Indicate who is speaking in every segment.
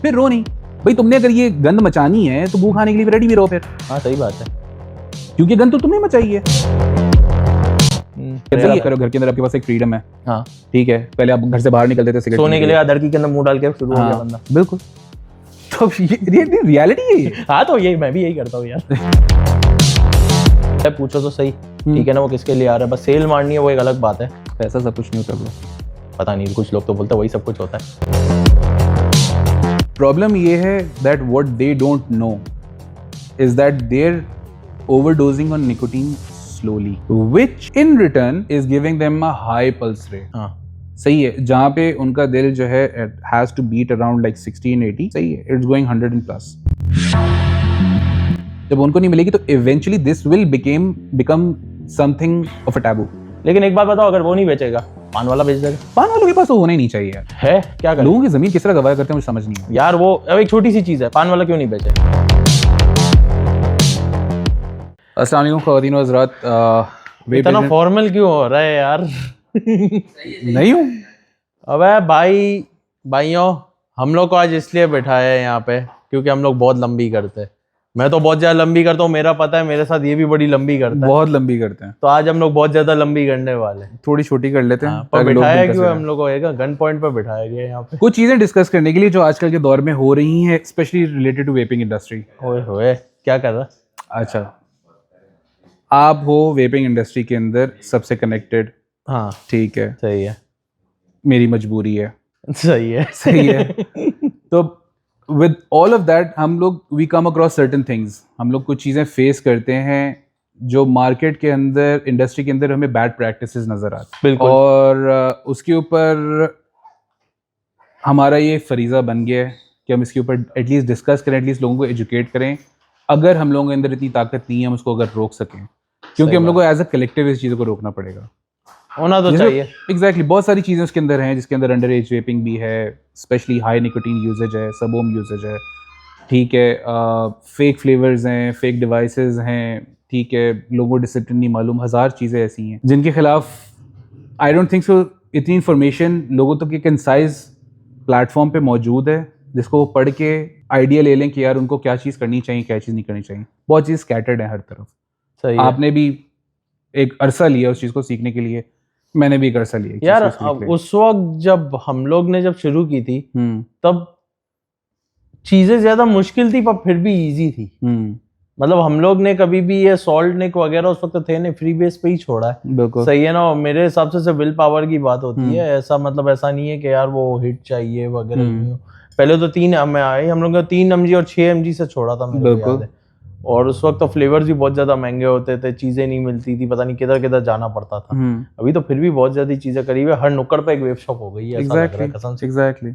Speaker 1: फिर रो नहीं भाई। तुमने अगर ये गंद मचानी है तो बू खाने के लिए रेडी भी रहो फिर।
Speaker 2: हाँ सही बात है,
Speaker 1: क्योंकि गंद तो तुमने मचाई है। सही करो, घर के अंदर आपके पास एक फ्रीडम है।
Speaker 2: हाँ
Speaker 1: ठीक है, पहले आप घर से बाहर निकलते थे सिगरेट
Speaker 2: सोने के लिए अदरकी के अंदर मुंह डाल के शुरू हो गया बंदा।
Speaker 1: बिल्कुल, तो ये रियलिटी है ये।
Speaker 2: हाँ तो यही मैं भी यही करता हूँ यार। पूछो तो सही, ठीक है ना, वो किसके लिए आ रहा है, बस सेल मारनी है वो एक अलग बात है।
Speaker 1: पैसा सब कुछ नहीं होता ब्रो।
Speaker 2: पता नहीं, कुछ लोग तो बोलते वही सब कुछ होता है।
Speaker 1: प्रॉब्लम ये है that what they don't know is that they're overdosing on nicotine slowly, which in return is giving them a high pulse rate.
Speaker 2: हाँ
Speaker 1: सही है, जहाँ पे उनका दिल जो है has to beat around like 60-80, सही है, it's going 100 and plus. जब उनको नहीं मिलेगी तो eventually this will become something of a taboo.
Speaker 2: लेकिन एक बात बताओ, अगर वो नहीं बेचेगा पान वाला बेच देगा?
Speaker 1: पान वालों के पास तो होना ही नहीं चाहिए यार।
Speaker 2: है क्या करें?
Speaker 1: लोगों की जमीन किस तरह गवाह करते हैं मुझे समझ नहीं आता
Speaker 2: यार। वो अब एक छोटी सी चीज है, पान वाला क्यों नहीं बेचेगा?
Speaker 1: अस्सलाम वालेकुम ख़वातीन व हज़रात।
Speaker 2: इतना फॉर्मल क्यों हो रहा है यार?
Speaker 1: नहीं हूँ।
Speaker 2: अबे भाइयों, हम लोग को आज इसलिए बैठाया है यहाँ पे क्योंकि हम लोग बहुत लंबी करते हैं। मैं तो बहुत ज्यादा लंबी करता हूँ, मेरा पता है, मेरे साथ ये भी बड़ी लंबी करता है।
Speaker 1: बहुत लंबी करते हैं।
Speaker 2: तो आज हम लोग बहुत ज्यादा लंबी करने वाले हैं।
Speaker 1: थोड़ी छोटी कर लेते हैं।
Speaker 2: पर बिठाया क्यों हम लोग को? गन पॉइंट पर बिठाया गया यहाँ पे
Speaker 1: कुछ चीजें डिस्कस करने के लिए जो आजकल के दौर में हो रही हैं, specially related to vaping industry.
Speaker 2: ओए होए, क्या कर रहा?
Speaker 1: अच्छा, आप हो वेपिंग इंडस्ट्री के अंदर सबसे कनेक्टेड।
Speaker 2: हाँ
Speaker 1: ठीक है,
Speaker 2: सही है,
Speaker 1: मेरी मजबूरी है।
Speaker 2: सही है,
Speaker 1: सही है। तो विद ऑल ऑफ दैट हम लोग we come across certain things. हम लोग कुछ चीज़ें फेस करते हैं जो मार्केट के अंदर, इंडस्ट्री के अंदर हमें बैड प्रैक्टिसेस नज़र आती हैं। और उसके ऊपर हमारा ये फरीज़ा बन गया है कि हम इसके ऊपर एटलीस्ट डिस्कस करें, एटलीस्ट लोगों को एजुकेट करें। अगर हम लोगों के अंदर इतनी ताकत नहीं है हम उसको अगर रोक सकें, क्योंकि हम लोग को एज अ कलेक्टिव इस चीज़ को रोकना पड़ेगा।
Speaker 2: होना तो चाहिए।
Speaker 1: एग्जैक्टली, बहुत सारी चीज़ें उसके अंदर हैं जिसके अंदर अंडर एज वेपिंग भी है, स्पेशली हाई निकोटीन यूजेज है, सब ओम यूजेज है। ठीक है, फेक फ्लेवर्स हैं, फेक डिवाइसेस हैं। ठीक है, लोगों को डिसिप्लिन नहीं मालूम, हज़ार चीज़ें ऐसी हैं जिनके खिलाफ आई डोंट थिंक सो इतनी इन्फॉर्मेशन लोगों तक एक कंसाइज प्लेटफॉर्म पे मौजूद है जिसको वो पढ़ के आइडिया ले लें कि यार उनको क्या चीज़ करनी चाहिए, क्या चीज़ नहीं करनी चाहिए। बहुत चीज़ स्कैटर्ड है हर तरफ।
Speaker 2: सही
Speaker 1: आपने भी एक अरसा लिया उस चीज़ को सीखने के लिए, मैंने भी एक अरसा लिया
Speaker 2: यार। उस वक्त जब हम लोग ने जब शुरू की थी तब चीजें ज्यादा मुश्किल थी पर फिर भी इजी थी। मतलब हम लोग ने कभी भी ये सॉल्ट निक वगैरह उस वक्त थे नहीं, फ्री बेस पे ही छोड़ा है।
Speaker 1: बिल्कुल
Speaker 2: सही है ना। और मेरे हिसाब से विल पावर की बात होती है। ऐसा मतलब ऐसा नहीं है कि यार वो हिट चाहिए वगैरह नहीं हो। पहले तो 3 में आए हम लोग ने 3 mg और 6 mg से छोड़ा था मेरे को याद है। और उस वक्त तो फ्लेवर्स भी बहुत ज्यादा महंगे होते थे, चीजें नहीं मिलती थी, पता नहीं किधर किधर जाना पड़ता था। अभी तो फिर भी बहुत ज्यादा चीजें करीब है, हर नुक्कड़ पे एक वेब शॉप हो गई है।
Speaker 1: Exactly,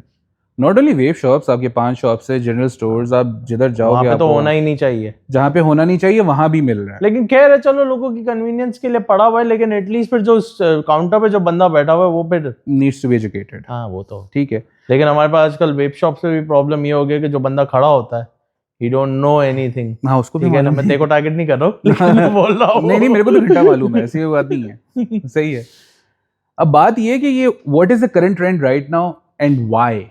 Speaker 1: not only web shops, आपके 5 शॉप्स है, जनरल स्टोर्स, आप जिधर जाओगे
Speaker 2: तो होना ही नहीं चाहिए। जहाँ
Speaker 1: पे होना नहीं चाहिए वहां भी मिल रहा है।
Speaker 2: लेकिन खैर है, चलो लोगों की कन्वीनियंस के लिए पड़ा हुआ है, लेकिन एटलीस्ट फिर जो काउंटर पे जो बंदा बैठा हुआ है वो फिर
Speaker 1: नीड्स टू बी एजुकेटेड।
Speaker 2: हाँ वो तो
Speaker 1: ठीक है,
Speaker 2: लेकिन हमारे पास आजकल वेब शॉप से भी प्रॉब्लम ये हो गया कि जो बंदा खड़ा होता है he don't know anything।
Speaker 1: हाँ उसको भी
Speaker 2: ना, मैं तेरे को टारगेट नहीं कर रहा हूँ, मैं बोल रहा हूँ।
Speaker 1: नहीं मेरे को तो घंटा मालूम है, ऐसी बात नहीं है। सही है। अब बात ये है कि ये what is the current trend right now and why?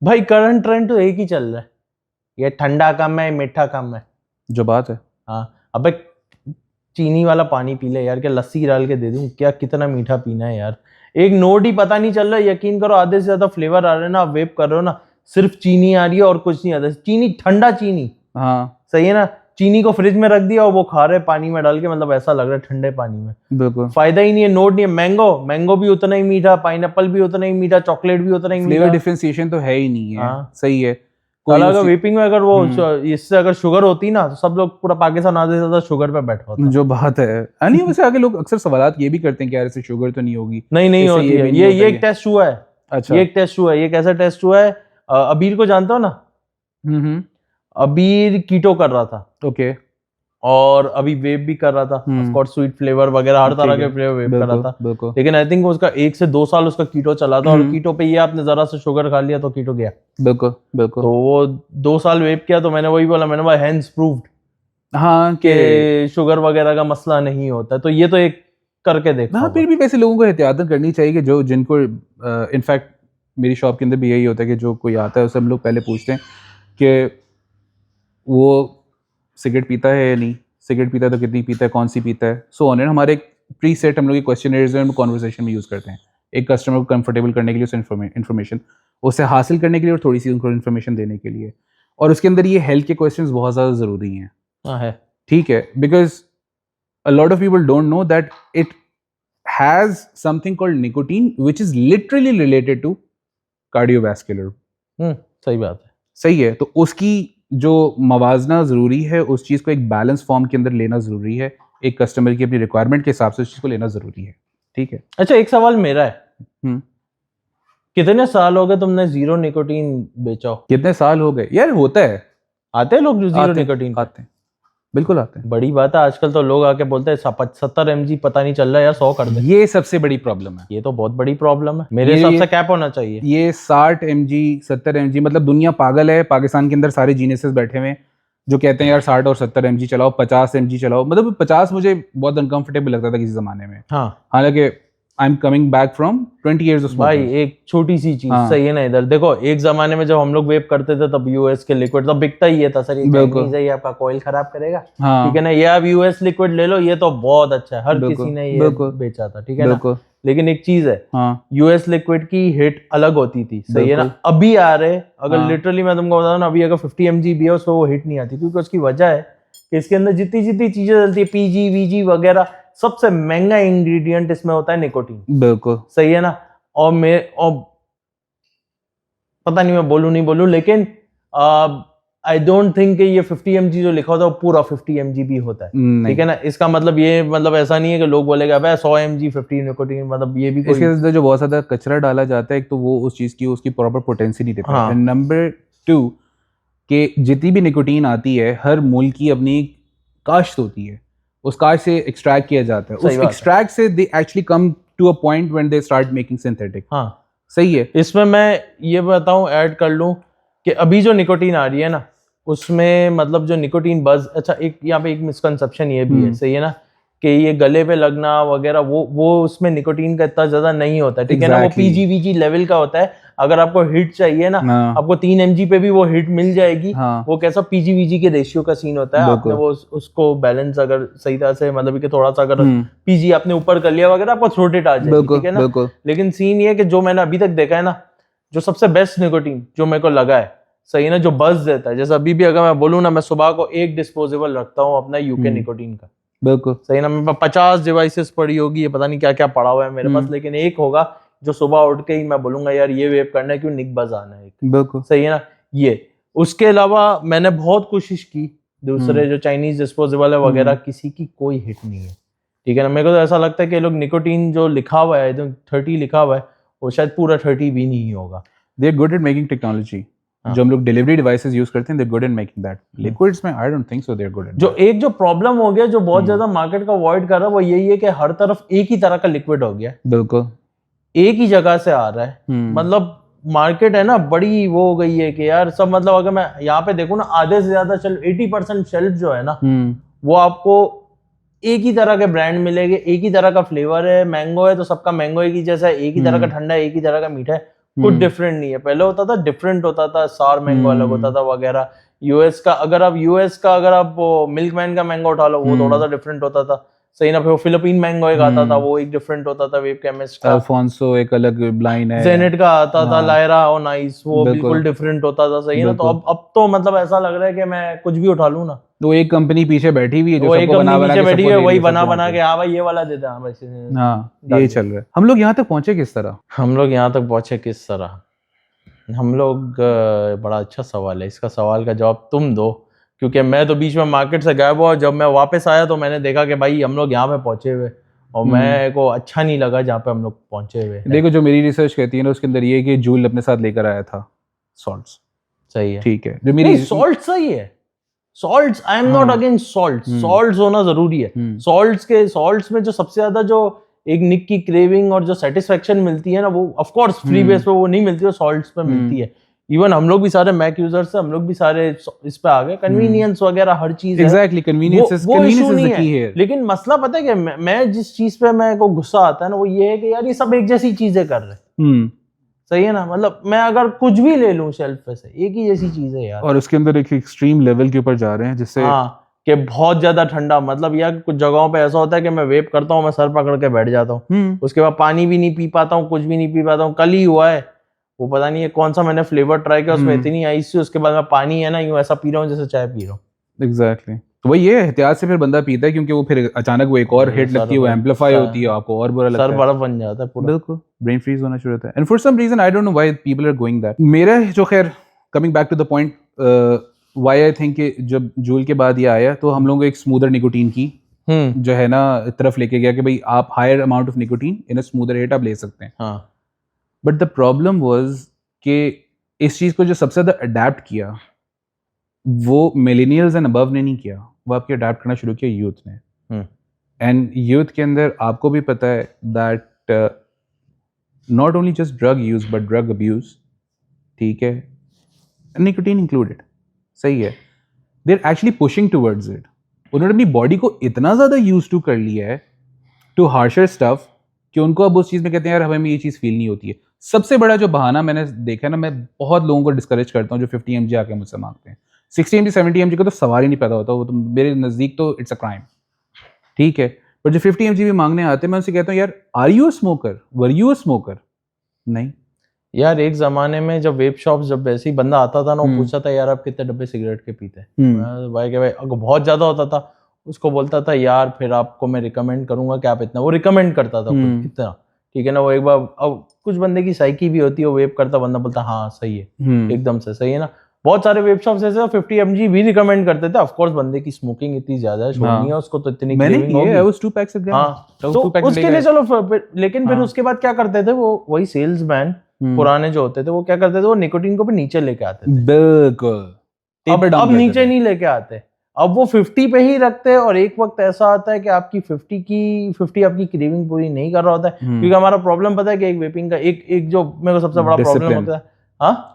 Speaker 2: भाई करंट ट्रेंड तो एक ही चल रहा है, ये ठंडा कम है, मीठा कम है,
Speaker 1: जो बात है।
Speaker 2: हाँ अबे चीनी वाला पानी पी ले यार, क्या लस्सी डाल के दे दूं क्या? कितना मीठा पीना है यार? एक नोट ही पता नहीं चल रहा है। यकीन करो आधे से ज्यादा फ्लेवर आ रहे हैं ना, आप वेप कर रहे हो ना, सिर्फ चीनी आ रही है और कुछ नहीं आता। चीनी, ठंडा चीनी। हाँ सही है ना। चीनी को फ्रिज में रख दिया और वो खा रहे पानी में डाल के, मतलब ऐसा लग रहा है ठंडे पानी में।
Speaker 1: बिल्कुल
Speaker 2: फायदा ही नहीं है, नोट नहीं है। मैंगो भी उतना ही मीठा, पाइनएप्पल भी उतना ही मीठा, चॉकलेट भी उतना ही मीठा।
Speaker 1: फ्लेवर डिफरेंशिएशन तो है ही नहीं है। हाँ। सही है।
Speaker 2: अगर वेपिंग में अगर वो इससे अगर शुगर होती ना तो सब लोग पूरा पाकिस्तान आधे से ज्यादा शुगर पे बैठा होता।
Speaker 1: जो बात है नहीं, वैसे आगे लोग अक्सर सवालात ये भी करते हैं कि यार इससे शुगर तो नहीं होगी।
Speaker 2: नहीं होती है। ये एक टेस्ट हुआ है। अच्छा, ये एक टेस्ट हुआ है। ये कैसा टेस्ट हुआ है? अबीर को जानते हो ना? अबीर कीटो कर रहा था। ओके। और अभी वेप भी कर रहा था, ऑफ कोर्स स्वीट फ्लेवर वगैरह हर तरह के फ्लेवर वेप कर रहा था। लेकिन आई थिंक उसका 1 से 2 साल उसका कीटो चला था। और कीटो पे ये आपने जरा सा शुगर खा लिया तो कीटो गया। बिल्कुल। तो वो 2 साल वेप किया तो मैंने वही बोला, मैंने बोला हैंड्स प्रूव्ड हाँ कि शुगर वगैरह का मसला नहीं होता। तो ये तो एक करके देखा।
Speaker 1: हाँ, फिर भी वैसे लोगों को एहतियात करनी चाहिए कि जो जिनको इनफैक्ट मेरी शॉप के अंदर भी यही होता है कि जो कोई आता है उससे हम लोग पहले पूछते हैं कि वो सिगरेट पीता है या नहीं, सिगरेट पीता है तो कितनी पीता है, कौन सी पीता है, सो ऑन। हमारे एक प्री सेट हम लोग के क्वेश्चनर्स हैं, हम कॉन्वर्सेशन में यूज़ करते हैं एक कस्टमर को कंफर्टेबल करने के लिए, उसे इन्फॉर्मेशन उससे हासिल करने के लिए और थोड़ी सी उनको इन्फॉर्मेशन देने के लिए। और उसके अंदर ये हेल्थ के क्वेश्चंस बहुत ज़्यादा ज़रूरी हैं।
Speaker 2: है
Speaker 1: ठीक है, because a lot of people don't know that it has something called nicotine which is literally related to cardiovascular।
Speaker 2: सही बात है।
Speaker 1: सही है, तो उसकी जो मवाजना ज़रूरी है, उस चीज़ को एक बैलेंस फॉर्म के अंदर लेना ज़रूरी है, एक कस्टमर की अपनी रिक्वायरमेंट के हिसाब से उस चीज़ को लेना ज़रूरी है। ठीक है।
Speaker 2: अच्छा, एक सवाल मेरा है, कितने साल हो गए तुमने जीरो निकोटीन बेचा हो?
Speaker 1: कितने साल हो गए यार? होता है,
Speaker 2: आते हैं लोग जो जीरो निकोटीन
Speaker 1: आते हैं, बिल्कुल आते हैं।
Speaker 2: बड़ी बात है, आजकल तो लोग आके बोलते हैं 70 mg पता नहीं चल रहा है यार, 100 कर दे।
Speaker 1: ये सबसे बड़ी प्रॉब्लम है,
Speaker 2: ये तो बहुत बड़ी प्रॉब्लम है, मेरे हिसाब से कैप होना चाहिए।
Speaker 1: ये 60 mg 70 mg, मतलब दुनिया पागल है। पाकिस्तान के अंदर सारे जीनियसेस बैठे हुए हैं जो कहते हैं यार 60 और 70 mg चलाओ, 50 mg चलाओ। मतलब 50 मुझे बहुत अनकंफर्टेबल लगता था किसी जमाने में।
Speaker 2: हाँ,
Speaker 1: हालांकि I am coming back from 20 years of
Speaker 2: भाई
Speaker 1: smoking।
Speaker 2: एक छोटी सी चीज
Speaker 1: हाँ।
Speaker 2: सही है ना, इधर देखो, एक जमाने में जब हम लोग वेप करते थे तब यूएस के लिक्विड तब बिकता ही ये था, सर ये
Speaker 1: बिल्कुल।
Speaker 2: चाइनीज है, ये आपका कॉइल खराब करेगा।
Speaker 1: हाँ,
Speaker 2: ठीक है ना, ये आप यूएस लिक्विड ले लो, ये तो बहुत अच्छा है, हर
Speaker 1: बिल्कुल,
Speaker 2: किसी ने ये
Speaker 1: बिल्कुल,
Speaker 2: बेचा था। ठीक है ना,
Speaker 1: बिल्कुल।
Speaker 2: लेकिन एक चीज है,
Speaker 1: हाँ,
Speaker 2: यूएस लिक्विड की हिट अलग होती थी, सही है ना।
Speaker 1: बिल्कुल।
Speaker 2: अभी आ रहे, अगर
Speaker 1: हाँ।
Speaker 2: लिटरली मैं तुमको बताऊं ना, अभी अगर 50 mg भी है उसको वो हिट नहीं आती, क्योंकि उसकी वजह है कि इसके अंदर जितनी जितनी चीजें डलती है, पीजी वीजी वगैरह, सबसे महंगा इंग्रेडिएंट इसमें होता है निकोटीन।
Speaker 1: बिल्कुल
Speaker 2: सही है ना। और पता नहीं मैं बोलूं नहीं बोलूं, लेकिन आई डोंट थिंक कि ये 50 mg जो लिखा होता है वो पूरा 50 mg भी होता है। ठीक है ना, इसका मतलब ये मतलब ऐसा नहीं है कि लोग बोलेगा भाई 100 mg 50 निकोटीन, मतलब ये भी कोई...
Speaker 1: इसके अंदर जो बहुत ज्यादा कचरा डाला जाता है, एक तो वो उस चीज की उसकी प्रॉपर पोटेंसी नहीं देता।
Speaker 2: हाँ।
Speaker 1: नंबर 2 कि जितनी भी निकोटीन आती है, हर मूल की अपनी काश्त होती है, उस काश्त से एक्सट्रैक्ट किया जाता है। उस एक्सट्रैक्ट से they actually come to a point when they start making synthetic.
Speaker 2: हाँ,
Speaker 1: सही है।
Speaker 2: इसमें मैं ये बताऊं, ऐड कर लूं कि अभी जो निकोटीन आ रही है ना, उसमें मतलब जो निकोटीन बज, अच्छा एक यहाँ पे एक मिसकंसेप्शन ये भी है, सही है ना, कि ये गले पे लगना वगैरह वो उसमें निकोटीन का इतना ज्यादा नहीं होता है। ठीक है ना, वो पीजीवीजी लेवल का होता है। अगर आपको हिट चाहिए ना, आपको 3 mg पे भी वो हिट मिल जाएगी। वो कैसा पीजीवीजी के रेशियो का सीन होता है, आपने वो उसको बैलेंस अगर सही तरह से, मतलब कि थोड़ा सा अगर पीजी आपने ऊपर कर लिया वगैरह, आपको थ्रोट हिट आ जाएगी। ठीक है ना, लेकिन सीन ये है कि जो मैंने अभी तक देखा है ना, जो सबसे बेस्ट निकोटीन जो मेरे को लगा है, सही है ना, जो बज देता है, जैसे अभी भी अगर मैं बोलूँ ना, मैं सुबह को एक डिस्पोजेबल रखता हूँ अपना यूके निकोटीन का।
Speaker 1: बिल्कुल
Speaker 2: सही ना, मेरे पास 50 डिवाइसेस पड़ी होगी, ये पता नहीं क्या क्या पड़ा हुआ है मेरे पास, लेकिन एक होगा जो सुबह उठ के ही मैं बोलूंगा यार ये वेप करना है, क्यों निक बज आना है।
Speaker 1: बिल्कुल
Speaker 2: सही है ना, ये। उसके अलावा मैंने बहुत कोशिश की, दूसरे जो चाइनीज डिस्पोजेबल है वगैरह, किसी की कोई हिट नहीं है। ठीक है ना, मेरे को तो ऐसा लगता है कि लोग निकोटीन जो लिखा हुआ है, 30 लिखा हुआ है, वो शायद पूरा 30 भी नहीं होगा।
Speaker 1: They are good at making technology. जो हम लोग डिलीवरी डिवाइसेस यूज करते हैं, they are good at making that. Liquids में I don't think so they are good at.
Speaker 2: जो प्रॉब्लम हो गया, जो बहुत ज्यादा मार्केट का अवॉइड कर रहा है, वो यही है कि हर तरफ एक ही तरह का लिक्विड हो गया।
Speaker 1: बिल्कुल,
Speaker 2: एक ही जगह से आ रहा है। मतलब मार्केट है ना, बड़ी वो हो गई है कि यार सब, मतलब अगर मैं यहाँ पे देखूं ना, आधे से ज्यादा 80% शेल्फ जो है ना, वो आपको एक ही तरह के ब्रांड मिलेंगे, एक ही तरह का फ्लेवर है। मैंगो है तो सबका मैंगो एक ही जैसा है, एक ही तरह का ठंडा है, एक ही तरह का मीठा है, कुछ डिफरेंट नहीं है। पहले होता था डिफरेंट होता था, सार मैंगो अलग होता था वगैरह। यूएस का अगर आप मिल्क मैन का मैंगो उठा लो, वो थोड़ा सा डिफरेंट होता था। सही ना, फिर फिलिपीन मैंगो एक आता था, वो एक डिफरेंट होता था। वेब केमिस्ट का
Speaker 1: अल्फोंसो एक अलग लाइन है,
Speaker 2: जेनेट का आता था, लायरा और नाइस, वो बिल्कुल डिफरेंट होता था। सही ना, तो अब तो मतलब ऐसा लग रहा है कि मैं कुछ भी उठा लूं ना,
Speaker 1: तो एक कंपनी पीछे बैठी हुई है जो सबको बना
Speaker 2: बैठी है, वही बना के हाँ भाई ये वाला देते हैं।
Speaker 1: हाँ, यही चल रहा है। हम लोग यहाँ तक पहुंचे किस तरह?
Speaker 2: हम लोग बड़ा अच्छा सवाल है, इसका सवाल का जवाब तुम दो, क्योंकि मैं तो बीच में मार्केट से गायब हुआ। जब मैं वापस आया तो मैंने देखा कि भाई हम लोग यहाँ पे पहुंचे हुए, और मेरे को अच्छा नहीं लगा जहाँ पे हम लोग पहुंचे हुए।
Speaker 1: देखो, जो मेरी रिसर्च कहती है ना, उसके अंदर ये कि जूल अपने साथ लेकर आया था सॉल्ट्स।
Speaker 2: सही है,
Speaker 1: ठीक है, जो मेरी
Speaker 2: सॉल्ट सही है, salts I am not against salt, salts होना जरूरी है। सॉल्ट्स में जो सबसे ज्यादा जो एक निक की क्रेविंग और जो सेटिस्फेक्शन मिलती है ना, वो ऑफ कोर्स फ्री बेस पे वो नहीं मिलती, वो सॉल्ट्स पे मिलती है। इवन हम लोग भी सारे मैक यूजर्स हैं, हम लोग भी सारे इस पे आ गए। कन्वीनियंस वगैरह हर चीज है,
Speaker 1: exactly, convenience is the key है।
Speaker 2: लेकिन मसला पता है कि मैं जिस चीज पे मेरे को गुस्सा आता है ना, वो ये है कि यार ये सब एक जैसी चीजें कर रहे हैं। सही है ना, मतलब मैं अगर कुछ भी ले लूं शेल्फ पे से, एक ही जैसी चीज है यार।
Speaker 1: और उसके अंदर एक एक्सट्रीम लेवल के ऊपर जा रहे हैं जिससे
Speaker 2: हाँ कि बहुत ज्यादा ठंडा, मतलब यार कुछ जगहों पे ऐसा होता है कि मैं वेप करता हूँ, मैं सर पकड़ के बैठ जाता हूँ, उसके बाद पानी भी नहीं पी पाता हूँ, कुछ भी नहीं पी पाता हूँ। कल ही हुआ है, वो पता नहीं है कौन सा मैंने फ्लेवर ट्राई किया, उसमें इतनी आइस थी, उसके बाद मैं पानी है ना यूं ऐसा पी रहा हूँ जैसे चाय पी रहा हूँ।
Speaker 1: एग्जैक्टली तो वही ये एहतियात से फिर बंदा पीता है, क्योंकि वो फिर अचानक वो एक और हिट लगती है, वो एम्पलीफाई होती है, आपको और बुरा लगता है,
Speaker 2: सर बर्फ बन जाता है पूरा।
Speaker 1: बिल्कुल ब्रेन फ्रीज होना शुरू होता है। And for some reason I don't know why people are going that. मेरा जो खैर coming back to the point, why I think जब जूल के बाद ये आया तो हम लोगों को एक स्मूदर निकोटीन की जो है ना तरफ लेके गया कि भाई आप higher amount of nicotine in a smoother rate आप ले सकते हैं।
Speaker 2: हाँ
Speaker 1: बट द प्रॉब्लम वाज कि इस चीज को जो सबसे ज्यादा अडेप्ट किया वो मिलेनियल्स एंड अबव ने नहीं किया, वो आपके अडेप्ट करना शुरू किया यूथ ने। एंड यूथ के अंदर आपको भी पता है that not only just drug use but drug abuse, ठीक है, निकोटीन इंक्लूडेड, सही है, they are actually pushing towards it. उन्होंने अपनी बॉडी को इतना ज्यादा यूज टू कर लिया है टू हार्शर स्टफ कि उनको अब उस चीज में कहते हैं यार हमें ये चीज फील नहीं होती है। सबसे बड़ा जो बहाना मैंने देखा है ना, मैं बहुत लोगों को डिस्करेज करता हूँ जो 50 mg आके मुझसे मांगते हैं, 60 mg 70 mg का तो सवाल ही नहीं पैदा होता, वो तो मेरे नजदीक तो इट्स अ क्राइम, ठीक है। पर जो 50 mg भी मांगने आते हैं मैं उनसे कहता हूँ यार are you a smoker, were you a smoker? नहीं
Speaker 2: यार, एक जमाने में जब वेप शॉप जब वैसे ही बंदा आता था ना, वो पूछता था यार आप कितने डब्बे सिगरेट के पीते हैं, भाई अगर बहुत ज्यादा होता था उसको बोलता था यार फिर आपको मैं रिकमेंड करूंगा कि आप इतना, वो रिकमेंड करता था खुद इतना, ठीक है ना। वो एक बार अब कुछ बंदे की साइकी भी होती है, वो वेप करता बंदा बोलता हाँ सही है, एकदम से सही है ना। बहुत सारे वेब शॉप्स ऐसे 50 mg भी रिकमेंड करते थे। ऑफ कोर्स बंदे की स्मोकिंग इतनी ज्यादा है, छोड़नी है उसको तो इतनी क्रेविंग होगी।
Speaker 1: I was 2 packs a day.
Speaker 2: हाँ तो उसके लिए चलो, लेकिन फिर उसके बाद क्या करते थे वो, वही सेल्समैन पुराने जो होते थे वो क्या करते थे, वो निकोटीन को भी नीचे लेके आते थे।
Speaker 1: बिल्कुल
Speaker 2: अब नीचे नहीं लेके आते, अब वो 50 पे ही रखते हैं। और एक वक्त ऐसा आता है कि आपकी 50 आपकी क्रेविंग पूरी नहीं कर रहा होता है, क्योंकि हमारा प्रॉब्लम पता है कि एक वेपिंग का एक जो मेरे को सबसे बड़ा प्रॉब्लम होता है, हाँ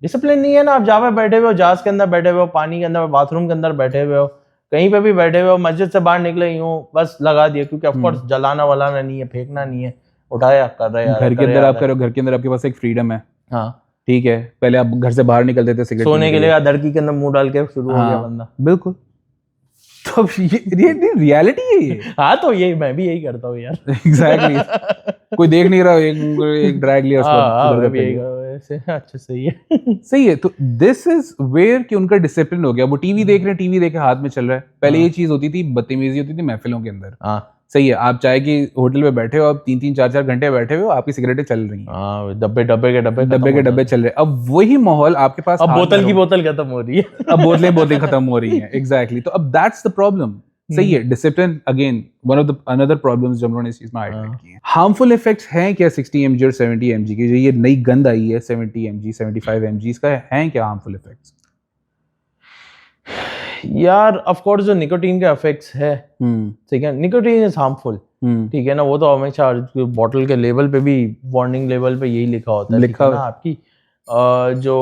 Speaker 2: डिसिप्लिन नहीं है ना। आप जहाँ पे बैठे हुए हो, जहाज के अंदर बैठे हुए हो, पानी के अंदर, बाथरूम के अंदर बैठे हुए हो, कहीं पे भी बैठे हुए हो, मस्जिद से बाहर निकले यूं बस लगा दिया, क्योंकि ऑफकोर्स जलाना वलाना नहीं है, फेंकना नहीं है, उठाया कर रहे
Speaker 1: घर के अंदर आप करो, घर के अंदर आपके पास एक फ्रीडम है, हाँ ठीक है। पहले आप घर से बाहर निकलते थे सिगरेट
Speaker 2: सोने के लिए, धड़की के अंदर मुंह डाल के शुरू हो गया बंदा,
Speaker 1: बिल्कुल। तो ये रियलिटी है ये।
Speaker 2: हाँ तो ये मैं भी यही करता हूँ यार।
Speaker 1: एग्जैक्टली कोई देख नहीं रहा, एक ड्रैग लिया उसको,
Speaker 2: अच्छा सही है।
Speaker 1: सही है। तो दिस इज वेयर कि उनका डिसिप्लिन हो गया, वो टीवी देख रहे हैं, टीवी देखे हाथ में चल रहा है। पहले ये चीज होती थी, बदतमीजी होती थी महफिलों के अंदर, सही है, आप चाहे कि होटल में बैठे हो, आप 3-3 4-4 घंटे बैठे हो, आपकी सिगरेटें चल रही हैं, डब्बे के डब्बे चल रहे हैं। अब वही माहौल आपके पास,
Speaker 2: अब बोतल की बोतल खत्म हो रही है,
Speaker 1: अब बोतलें खत्म हो रही हैं, एग्जैक्टली। तो अब दैट्स द प्रॉब्लम, सही है। Discipline again one of the another problems जो हम लोगों ने इस चीज में हाईलाइट की है। हार्मफुल इफेक्ट्स हैं क्या 60 mg और 70 mg की, जो ये नई गंद आई है 70 mg 75 mg, इसका हैं क्या हार्मफुल इफेक्ट्स?
Speaker 2: यार ऑफ कोर्स जो निकोटीन के इफेक्ट्स है, ठीक है, निकोटीन इज हार्मफुल, ठीक है ना, वो तो हमेशा बॉटल के लेवल पे भी, वार्निंग लेवल पे यही लिखा होता है, लिखा ना आपकी जो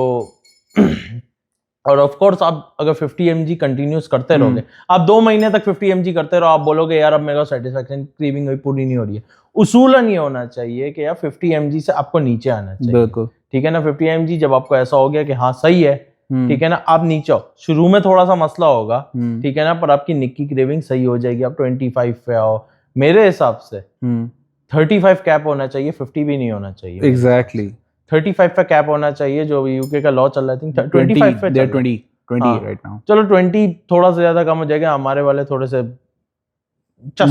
Speaker 2: और ऑफ कोर्स आप अगर 50 mg कंटिन्यूस करते रहोगे, आप 2 महीने तक 50 mg करते रहो, आप बोलोगे यार अब मेरे को सेटिस्फैक्शन क्रेविंग पूरी नहीं हो रही है। उसूलन ये होना चाहिए कि यार 50 mg से आपको नीचे आना चाहिए, ठीक है ना। 50 mg जब आपको ऐसा हो गया कि हाँ सही है, ठीक है ना, आप नीचे आओ। शुरू में थोड़ा सा मसला होगा, ठीक है ना, पर आपकी निक्की क्रेविंग सही हो जाएगी, आप 25 पे आओ। मेरे हिसाब से 35 कैप होना चाहिए, 50 भी नहीं होना चाहिए।
Speaker 1: एग्जैक्टली
Speaker 2: 35 पे कैप होना चाहिए, जो यूके का लॉ चल रहा है, 25 पे
Speaker 1: 20 राइट नाउ।
Speaker 2: चलो 20 थोड़ा सा ज्यादा कम हो जाएगा, हमारे वाले थोड़े से चस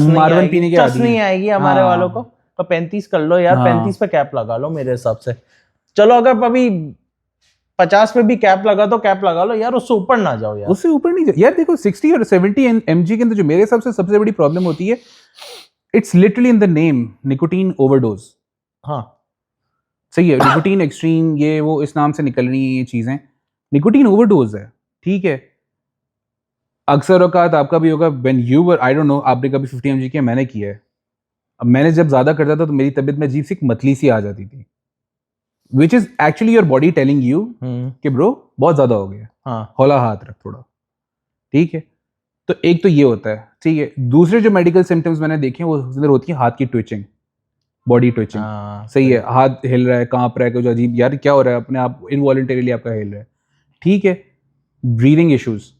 Speaker 2: नहीं आएगी हमारे वालों को, तो 35 कर लो यार, 35 पे कैप लगा लो मेरे हिसाब से। चलो अगर अभी 50 पे भी कैप लगा तो कैप लगा लो यार, उससे ऊपर ना जाओ यार,
Speaker 1: उससे ऊपर नहीं जाओ यार। देखो 60 और 70 mg के अंदर जो मेरे हिसाब से सबसे बड़ी प्रॉब्लम होती है, it's literally in the name, nicotine overdose.
Speaker 2: हाँ
Speaker 1: सही है, निकोटीन एक्सट्रीम, ये वो इस नाम से निकल रही है ये चीजें, निकोटीन ओवरडोज है, ठीक है। अक्सर औकात आपका भी होगा, when you were, I don't no आपने कभी 50 mg किया, मैंने किया है। अब मैंने जब ज्यादा करता था तो मेरी तबीयत में अजीब सी मतली सी आ जाती थी, which is actually your body telling you कि ब्रो बहुत ज्यादा हो गया,
Speaker 2: हाँ
Speaker 1: हौला हाथ रख थोड़ा, ठीक है। तो एक तो ये होता है, ठीक है। दूसरे जो मेडिकल सिम्टम्स मैंने देखे वो होती है हाथ की ट्विचिंग, बॉडी ट्विचिंग,
Speaker 2: हाँ,
Speaker 1: सही है, हाथ हिल रहा है, कांप रहा है, कुछ अजीब, यार क्या हो रहा है, अपने आप इनवॉलंटरीली आपका हिल रहा है, ठीक है। ब्रीदिंग इश्यूज,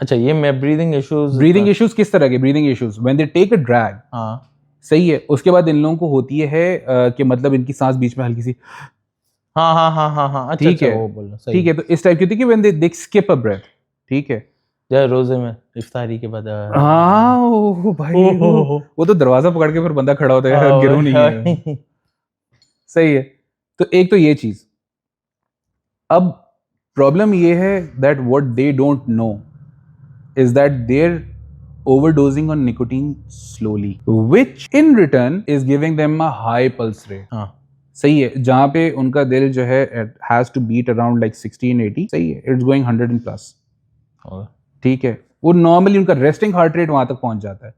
Speaker 2: अच्छा ये मैं ब्रीदिंग
Speaker 1: इश्यूज किस तरह के breathing issues, when they take a drag,
Speaker 2: हाँ
Speaker 1: सही है, उसके बाद इन लोगों को होती है कि मतलब इनकी सांस बीच में हल्की सी,
Speaker 2: हाँ हाँ हाँ हाँ हाँ, अच्छा
Speaker 1: ठीक
Speaker 2: अच्छा,
Speaker 1: है,
Speaker 2: वो बोलो सही
Speaker 1: ठीक है, तो इस टाइप की होती है कि when they skip a breath, ठीक है।
Speaker 2: जय रोजे में इफ्तारी के बाद
Speaker 1: हाँ ओ भाई वो तो दरवाजा पकड़ के फिर बंदा खड़ा होता है यार, गिरो नहीं है, सही है। तो एक तो ये चीज, अब प्रॉब्लम ये है that what they don't no is that they're overdosing on nicotine slowly, which in return is giving them a high pulse rate.
Speaker 2: हाँ
Speaker 1: सही है, जहाँ पे उनका दिल जो है has to beat around like 16-80, सही है, it's going 100 and plus, ठीक है, वो नॉर्मली उनका रेस्टिंग हार्ट रेट वहां तक पहुंच जाता है।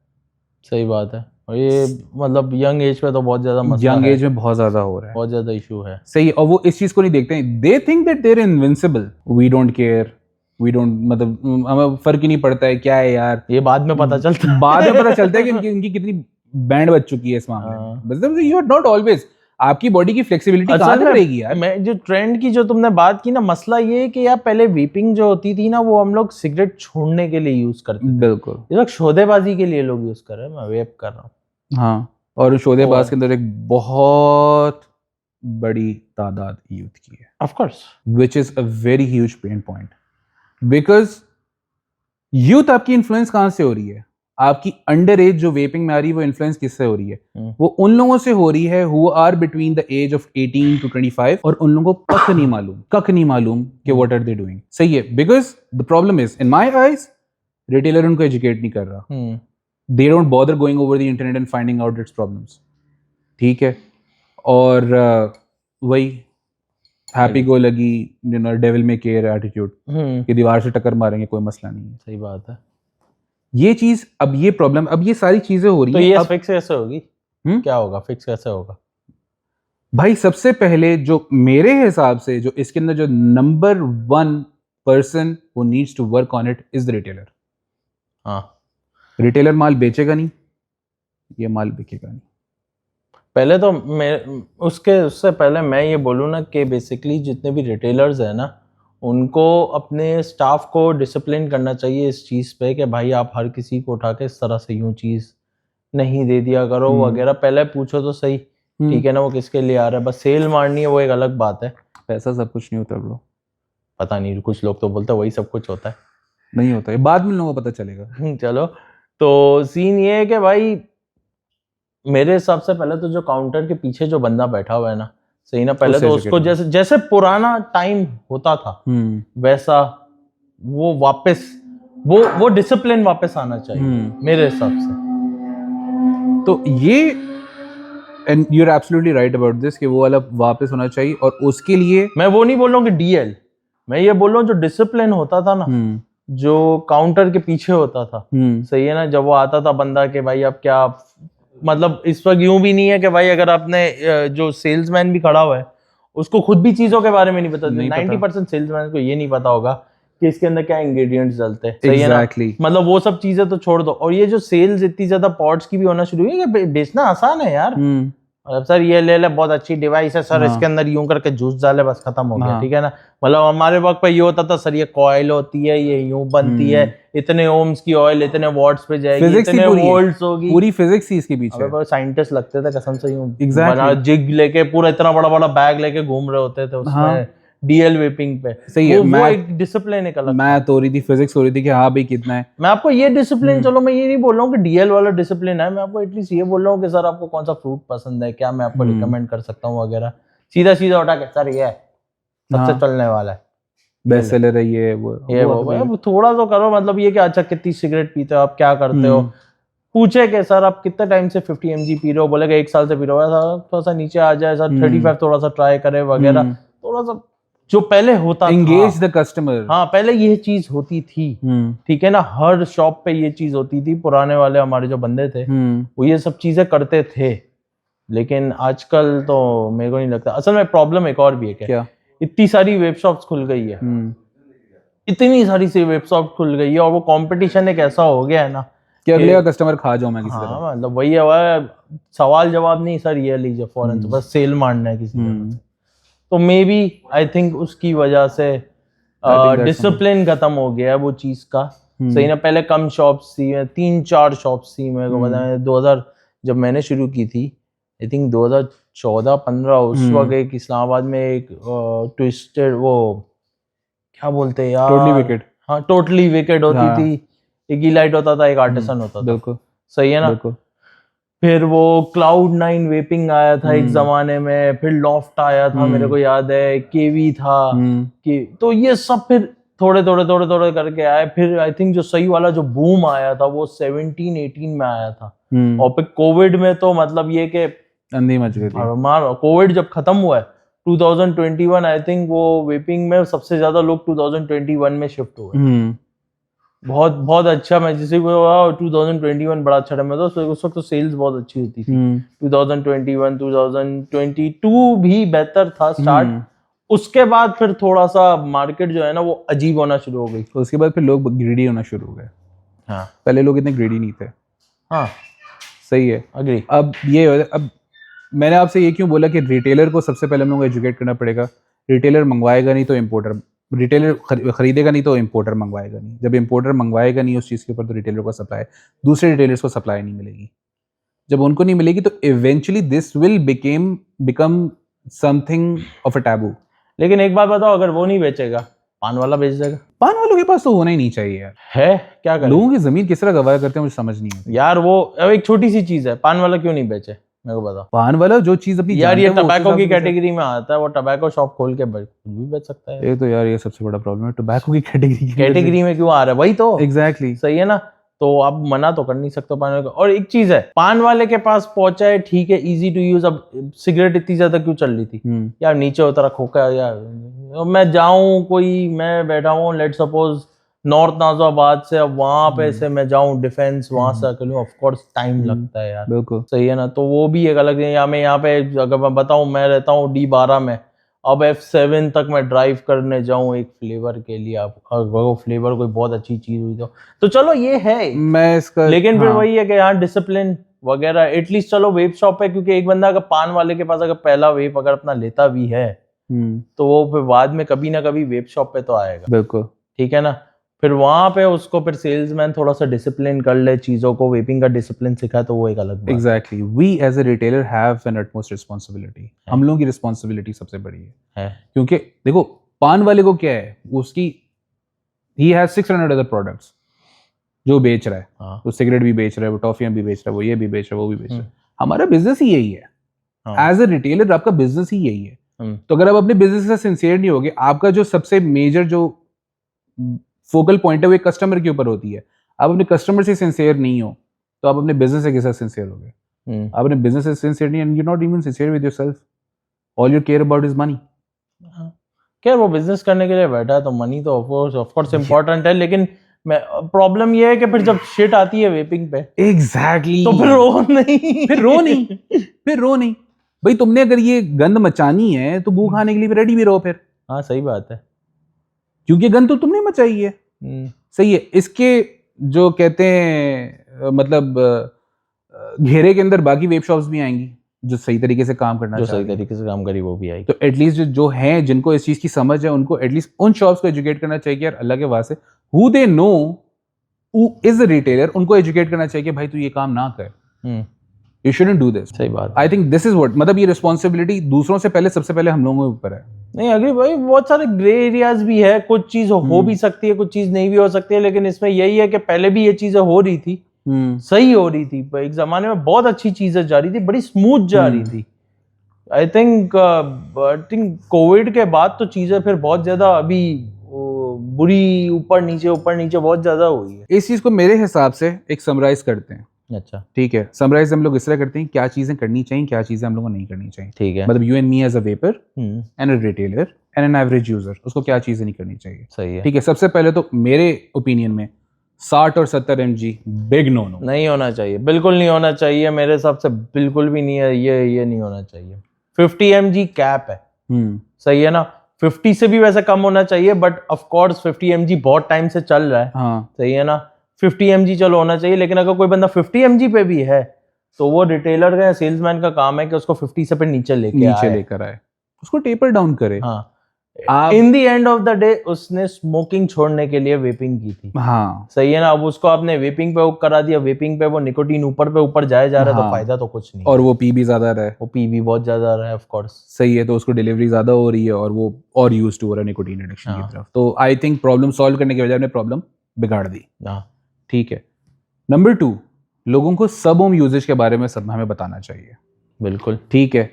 Speaker 2: सही बात है, और ये मतलब यंग एज पे तो बहुत ज्यादा मसला
Speaker 1: यंग
Speaker 2: है,
Speaker 1: एज में बहुत ज्यादा हो रहा है,
Speaker 2: बहुत ज्यादा इशू है,
Speaker 1: सही है, और वो इस चीज को नहीं देखते हैं, they think that they're invincible, we don't care, we don't, मतलब हमें फर्क ही नहीं पड़ता है, क्या है यार,
Speaker 2: ये बाद में पता चलता है।
Speaker 1: बाद में पता चलता है कि उनकी कितनी बैंड बज चुकी है इस मामले में, मतलब यू आर नॉट ऑलवेज, आपकी बॉडी की फ्लेक्सिबिलिटी कहाँ तक रहेगी यार।
Speaker 2: मैं जो ट्रेंड की जो तुमने बात की ना, मसला ये है कि यार पहले वीपिंग जो होती थी ना, वो हम लोग सिगरेट छोड़ने के लिए यूज करते थे,
Speaker 1: बिल्कुल,
Speaker 2: ये लोग शोधेबाजी के लिए लोग यूज कर रहे हैं, मैं वेप कर रहा हूँ।
Speaker 1: हाँ, और शोधेबाज के अंदर एक बहुत बड़ी तादाद यूथ की है,
Speaker 2: of course,
Speaker 1: which is a very huge pain point, because youth आपकी इन्फ्लुएंस कहाँ से हो रही है, आपकी अंडर एज जो वेपिंग में आ रही है वो इन्फ्लुएंस किससे हो रही है, वो उन लोगों से हो रही है who are between the age of 18 to 25, और उन लोगों को कख नहीं मालूम कि व्हाट आर दे डूइंग, सही है, because the problem is in my eyes retailer उनको एजुकेट नहीं कर रहा, they don't bother going over the internet and finding out it's problems, ठीक है, और वही हैप्पी गो लगी, यू नो, डेविल में केयर एटीट्यूड, कि दीवार से टक्कर मारेंगे कोई मसला नहीं है,
Speaker 2: सही बात है,
Speaker 1: ये चीज, अब ये प्रॉब्लम, अब ये सारी चीजें हो रही
Speaker 2: तो
Speaker 1: हैं,
Speaker 2: ये
Speaker 1: अब
Speaker 2: फिक्स कैसे होगी, क्या होगा, फिक्स कैसे होगा
Speaker 1: भाई, सबसे पहले जो मेरे हिसाब से जो इसके अंदर जो number 1 person who needs to work on it is the retailer.
Speaker 2: हाँ,
Speaker 1: रिटेलर माल बेचेगा नहीं, ये माल बिकेगा नहीं।
Speaker 2: पहले तो मैं उससे पहले मैं ये बोलूँ ना कि बेसिकली जितने भी रिटेलर्स हैं ना, उनको अपने स्टाफ को डिसिप्लिन करना चाहिए इस चीज़ पे कि भाई आप हर किसी को उठा के इस तरह से यूं चीज़ नहीं दे दिया करो वगैरह, पहले पूछो तो सही, ठीक है ना, वो किसके लिए आ रहा है, बस सेल मारनी है वो एक अलग बात है,
Speaker 1: पैसा सब कुछ नहीं होता ब्रो,
Speaker 2: पता नहीं, कुछ लोग तो बोलते हैं वही सब कुछ होता है,
Speaker 1: नहीं होता है, बाद में लोगों को पता चलेगा।
Speaker 2: चलो, तो सीन ये है कि भाई मेरे हिसाब से पहले तो जो काउंटर के पीछे जो बंदा बैठा हुआ है ना, सही ना, पहले तो उसको जैसे जैसे पुराना टाइम होता था वैसा वो वापस वो डिसिप्लिन वापस आना चाहिए मेरे हिसाब से।
Speaker 1: तो ये, and you are absolutely right about this, कि वो वाला वापस होना चाहिए, और उसके लिए
Speaker 2: मैं वो नहीं बोल रहा हूँ कि डीएल, मैं ये बोल रहा हूँ जो डिसिप्लिन होता था ना, जो काउंटर के पीछे होता था, सही है ना, जब वो आता था बंदा के भाई अब क्या, मतलब इस वक्त यूं भी नहीं है कि भाई अगर आपने जो सेल्समैन भी खड़ा हुआ है उसको खुद भी चीजों के बारे में नहीं पता, 90% सेल्समैन को ये नहीं पता होगा कि इसके अंदर क्या इंग्रेडिएंट्स डलते हैं, सही है ना, मतलब वो सब चीजें तो छोड़ दो, और ये जो सेल्स इतनी ज्यादा पॉट्स की भी होना शुरू हुई है कि बेचना आसान है यार, मतलब सर ये ले ले, बहुत अच्छी डिवाइस है सर, इसके अंदर यूं करके जूस डाले बस खत्म हो गया, ठीक है ना, मतलब हमारे वक्त पे ये होता था सर ये कॉइल होती है, ये यूं बनती है, इतने ओम्स की ऑयल इतने वॉट्स पे जाएगी, इतने वोल्ट्स होगी,
Speaker 1: पूरी फिजिक्स ही इसके पीछे,
Speaker 2: अबे साइंटिस्ट लगते थे कसम से, यूं बना जिग लेके पूरा इतना बड़ा बड़ा बैग लेके घूम रहे होते थे उसमें डीएल वेपिंग पे,
Speaker 1: सही है,
Speaker 2: वो एक डिसिप्लिन एक अलग,
Speaker 1: मैथ हो रही थी, फिजिक्स हो रही थी कि हाँ भाई कितना है,
Speaker 2: मैं आपको ये डिसिप्लिन, चलो मैं ये नहीं बोल रहा हूँ कि डीएल वाला डिसिप्लिन है, मैं आपको एटलीस्ट ये बोल रहा हूँ कि सर आपको कौन सा फ्रूट पसंद है, क्या मैं आपको रिकमेंड कर सकता हूँ वगैरह, सीधा सीधा उठा के सर ये सबसे चलने वाला है,
Speaker 1: बेस्ट सेलर है ये वो
Speaker 2: थोड़ा तो करो, मतलब ये कि अच्छा कितनी सिगरेट पीते हो आप, क्या करते हो, पूछे कि सर आप कितने टाइम से 50 mg पी रहे हो, बोलेगा 1 साल से पी रहे हो, थोड़ा सा नीचे आ जाए सर, 35 थोड़ा सा ट्राई करे वगैरह, थोड़ा सा जो पहले होता
Speaker 1: एंगेज द कस्टमर,
Speaker 2: हाँ पहले ये चीज होती थी, ठीक है ना, हर शॉप पे ये चीज होती थी, पुराने वाले हमारे जो बंदे थे वो ये सब चीजें करते थे, लेकिन आजकल तो मेरे को नहीं लगता, असल में प्रॉब्लम एक और भी है, क्या इतनी सारी वेब शॉप्स खुल गई है, इतनी सारी सी वेब शॉप खुल गई है, और वो कंपटीशन एक ऐसा हो गया है ना
Speaker 1: कि अगले का कस्टमर खा जाऊं मैं किसी तरह।
Speaker 2: हाँ मतलब वही है, सवाल जवाब नहीं सर, ये लीजिए फौरन से, बस सेल मारना है किसी तरह से। तो मे बी आई थिंक उसकी वजह से डिसिप्लिन खत्म हो गया है वो चीज का। सही ना, पहले कम शॉप्स थी, 3-4 शॉप्स थी मेरे को पता है। 2000 जब मैंने शुरू की थी, आई थिंक 2014-15 उस वक्त एक इस्लामाबाद में एक ट्विस्टेड, वो क्या बोलते हैं यार,
Speaker 1: टोटली विकेट।
Speaker 2: हाँ टोटली विकेट होती थी, एक इलाइट होता था, एक आर्टिसन होता था।
Speaker 1: बिल्कुल
Speaker 2: सही है ना। फिर वो Cloud9 वेपिंग आया था एक जमाने में, फिर लॉफ्ट आया था मेरे को याद है, केवी था कि, तो ये सब फिर थोड़े थोड़े करके आए। फिर आई थिंक जो सही वाला जो बूम आया था वो 17-18 में आया था। और फिर कोविड में तो मतलब ये कि
Speaker 1: अंधी मच गई थी।
Speaker 2: कोविड जब खत्म हुआ है 2021, आई थिंक वो वेपिंग में सबसे ज्यादा लोग 2021 में शिफ्ट हुए। बहुत बहुत अच्छा, मैं जिसे 2021 बड़ा अच्छा टाइम था, उस वक्त तो सेल्स बहुत अच्छी होती थी। 2021 2022 भी बेहतर था स्टार्ट। उसके बाद फिर थोड़ा सा मार्केट जो है ना वो अजीब होना शुरू हो गई।
Speaker 1: तो उसके बाद फिर लोग ग्रीडी होना शुरू हो गए।
Speaker 2: हाँ
Speaker 1: पहले लोग इतने ग्रीडी नहीं थे।
Speaker 2: हाँ
Speaker 1: सही है,
Speaker 2: अग्री।
Speaker 1: अब मैंने आपसे ये क्यों बोला कि रिटेलर को सबसे पहले हम लोग को एजुकेट करना पड़ेगा। रिटेलर मंगवाएगा नहीं तो इम्पोर्टर, रिटेलर खरीदेगा नहीं तो इम्पोर्टर मंगवाएगा नहीं। जब इम्पोर्टर मंगवाएगा नहीं उस चीज़ के ऊपर तो रिटेलर को सप्लाई, दूसरे रिटेलर्स को सप्लाई नहीं मिलेगी। जब उनको नहीं मिलेगी तो eventually this will become something of a taboo.
Speaker 2: लेकिन एक बात बताओ, अगर वो नहीं बेचेगा, पान वाला बेच देगा।
Speaker 1: पान वालों के पास तो होना ही नहीं चाहिए यार।
Speaker 2: है क्या करें?
Speaker 1: लोगों की जमीन किस तरह गवाह करते हैं मुझे समझ नहीं है
Speaker 2: यार। वो अब एक छोटी सी चीज है, पान वाला क्यों नहीं बेचे मेरे को बताओ।
Speaker 1: पान वाला जो चीज अपनी
Speaker 2: यार ये टबैको की कैटेगरी में आता है, वो टबैको शॉप खोल के कुछ भी बेच सकता है।
Speaker 1: ये तो यार ये सबसे बड़ा प्रॉब्लम है, टबैको की कैटेगरी
Speaker 2: में क्यों आ रहा है, वही तो
Speaker 1: एग्जैक्टली
Speaker 2: सही है ना। तो आप मना तो कर नहीं सकते पान वाले को। और एक चीज है, पान वाले के पास पहुंचा है ठीक है, इजी टू यूज। अब सिगरेट इतनी ज्यादा क्यों चल रही थी यार, नीचे उतरा खोखा यार। मैं जाऊं, कोई मैं बैठा हूँ लेट सपोज नॉर्थ नाज़िबाबाद से, अब वहां पे से मैं जाऊं डिफेंस, वहां से कर लूं, ऑफ कोर्स टाइम लगता है यार।
Speaker 1: बिल्कुल
Speaker 2: सही है ना। तो वो भी एक अलग है। या मैं यहाँ पे अगर मैं बताऊं, मैं रहता हूँ D12 में, अब F7 तक मैं ड्राइव करने जाऊं एक फ्लेवर के लिए, अब वो फ्लेवर कोई बहुत अच्छी चीज हुई तो चलो ये है
Speaker 1: मैं इसका।
Speaker 2: लेकिन फिर वही है कि यहाँ डिसिप्लिन वगैरह एटलीस्ट चलो वेप शॉप है, क्योंकि एक बंदा अगर पान वाले के पास अगर पहला वेप अगर अपना लेता भी है तो वो फिर बाद में कभी ना कभी वेप शॉप पे तो आएगा।
Speaker 1: बिल्कुल
Speaker 2: ठीक है ना। फिर वहां पे उसको फिर सेल्समैन थोड़ा सा डिसिप्लिन कर ले चीजों को, वेपिंग का डिसिप्लिन सिखा, तो वो एक अलग बात।
Speaker 1: Exactly, we as a retailer have an utmost responsibility. हम लोगों की रिस्पॉन्सिबिलिटी सबसे बड़ी है क्योंकि देखो पान वाले को क्या है, उसकी ही हैज 600 अदर प्रोडक्ट्स जो बेच रहा है।
Speaker 2: हाँ।
Speaker 1: तो सिगरेट भी बेच रहा है, वो टॉफियां भी बेच रहा है, वो ये भी बेच रहा है, वो भी बेच रहा है। हमारा बिजनेस ही यही है। एज अ रिटेलर आपका बिजनेस ही यही है। तो अगर आप अपने बिजनेस से सिंसियर नहीं होगे, आपका जो सबसे मेजर जो फोकल पॉइंट है वो एक कस्टमर के ऊपर होती है। आप अपने कस्टमर से सिंसियर नहीं हो तो आप अपने बिजनेस से कैसे सिंसियर होगे। आप अपने बिजनेस से सिंसियर नहीं, and you not even sincere with yourself. All you care about is money.
Speaker 2: क्या वो बिजनेस करने के लिए बैठा है तो मनी तो ऑफ कोर्स इंपॉर्टेंट है, लेकिन प्रॉब्लम ये है कि फिर जब शिट आती है वेपिंग पे
Speaker 1: एग्जैक्टली
Speaker 2: तो फिर रो नहीं
Speaker 1: फिर रो नहीं भाई। तुमने अगर ये गंद मचानी है तो बू खाने के लिए रेडी भी रहो फिर।
Speaker 2: हाँ सही बात है,
Speaker 1: क्योंकि गंद तो तुमने मचाई है। सही है। इसके जो कहते हैं मतलब घेरे के अंदर बाकी वेब शॉप्स भी आएंगी जो सही तरीके से काम करना,
Speaker 2: जो सही तरीके से काम करी वो भी आएगी।
Speaker 1: तो एटलीस्ट जो हैं जिनको इस चीज की समझ है उनको एटलीस्ट उन शॉप्स को एजुकेट करना चाहिए यार, अल्लाह के वास्ते who they know who is the retailer, उनको एजुकेट करना चाहिए कि भाई तू ये काम ना कर, यू शुडंट डू दिस।
Speaker 2: सही बात।
Speaker 1: I think this is what, मतलब ये रिस्पॉन्सिबिलिटी दूसरों से पहले सबसे पहले हम लोगों के ऊपर है।
Speaker 2: नहीं अग्री भाई, बहुत सारे ग्रे एरियाज भी है, कुछ चीज हो भी सकती है, कुछ चीज नहीं भी हो सकती है, लेकिन इसमें यही है कि पहले भी ये चीजें हो रही थी, सही हो रही थी। एक जमाने में बहुत अच्छी चीजें जा रही थी, बड़ी स्मूथ जा रही थी। आई थिंक कोविड के बाद तो चीजें फिर बहुत ज्यादा अभी बुरी ऊपर नीचे बहुत ज्यादा हुई है।
Speaker 1: इस चीज को मेरे हिसाब से एक समराइज करते हैं।
Speaker 2: अच्छा
Speaker 1: ठीक है, समराइज हम लोग इस तरह करते हैं क्या चीजें करनी चाहिए, क्या चीजें हम लोग को नहीं करनी चाहिए।
Speaker 2: ठीक है,
Speaker 1: मतलब you and me as a vaper and a retailer and an average user, उसको क्या चीजें नहीं करनी चाहिए।
Speaker 2: सही है।
Speaker 1: ठीक है, सबसे पहले तो मेरे ओपिनियन में 60 और 70 mg बिग नो
Speaker 2: नहीं होना चाहिए, बिल्कुल नहीं होना चाहिए मेरे हिसाब से, बिल्कुल भी नहीं है। ये नहीं होना चाहिए। 50 mg कैप है। सही है ना। 50 से भी वैसे कम होना चाहिए, बट ऑफ कोर्स 50 mg बहुत टाइम से चल रहा है।
Speaker 1: हाँ।
Speaker 2: सही है ना। 50 mg चलो होना चाहिए, लेकिन अगर कोई बंदा 50 mg पे भी है तो वो रिटेलर का या सेल्समैन का काम है कि उसको 50 से पे नीचे लेकर आए,
Speaker 1: उसको टेपर डाउन करे।
Speaker 2: हाँ, in the end of the day उसने स्मोकिंग छोड़ने के लिए वेपिंग की थी।
Speaker 1: हाँ
Speaker 2: सही है ना। अब उसको आपने वेपिंग पे करा दिया, वेपिंग पे वो निकोटीन ऊपर पे ऊपर जाए जा रहा है, तो फायदा तो कुछ नहीं।
Speaker 1: और वो पी भी ज्यादा रहा है,
Speaker 2: वो पी भी बहुत ज्यादा रहा है ऑफ कोर्स।
Speaker 1: सही है, तो उसको डिलीवरी ज्यादा हो रही है और वो और यूज्ड हो रहा है निकोटीन एडिक्शन की तरफ। तो आई थिंक प्रॉब्लम सॉल्व करने के बजाय हमने प्रॉब्लम बिगाड़ दी। ठीक है। नंबर 2, लोगों को सब होम यूजेज के बारे में सब हमें बताना चाहिए।
Speaker 2: बिल्कुल
Speaker 1: ठीक है।